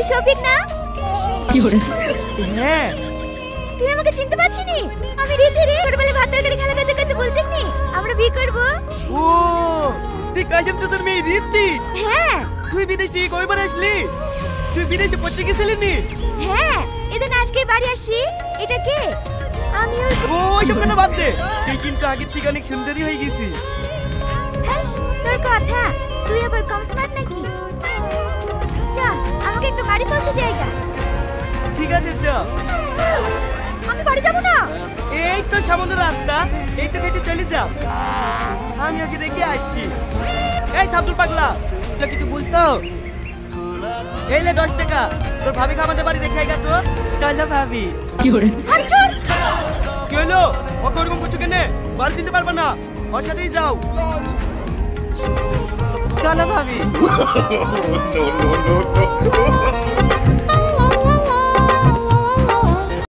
তুই শফিক না? হ্যাঁ। তুই আমাকে চিনতে পারছিনি? আমি রীতি রে ছোটবেলায় ভাত তরকারি খেলা করতে করতে বলতেন নি আমরা বিয়ে করবো। ও তুই কাজম চাচার মেয়ে রীতি? হ্যাঁ। তুই বিদেশে কয়বার আসলি? তুই বিদেশে পড়তে গেছিলি নি? হ্যাঁ, এদিন আজকে বাড়ি আসি। এটা কে? আমি ওর ওইসব কেন বাদ দে, তুই কিন্তু আগের থেকে অনেক সুন্দরী হয়ে গেছি। হ্যাঁ, তোর কথা তুই আবার কম স্মার্ট নাকি? চা আমাকে একটু বাড়ি পৌঁছে দিয়ে আয়। ঠিক আছে চ। আমি বাড়ি যাব না। এই তো সামনে রাস্তা, এই তো হেঁটে চলে যা, আমি ওকে রেখে আসছি। এই সাবদুল পাগলা, তোকে কিছু বলতো? এই লে 10 টাকা, তোর ভাবিকে আমাদের বাড়ি রেখে আইগা তো। চলো ভাবি। কি হলো? অত ওরকম করছো কেনে? বাড়ি চিনতে পারবে না, ওর সাথেই যাও। চলো ভাবি। no, no, no, no.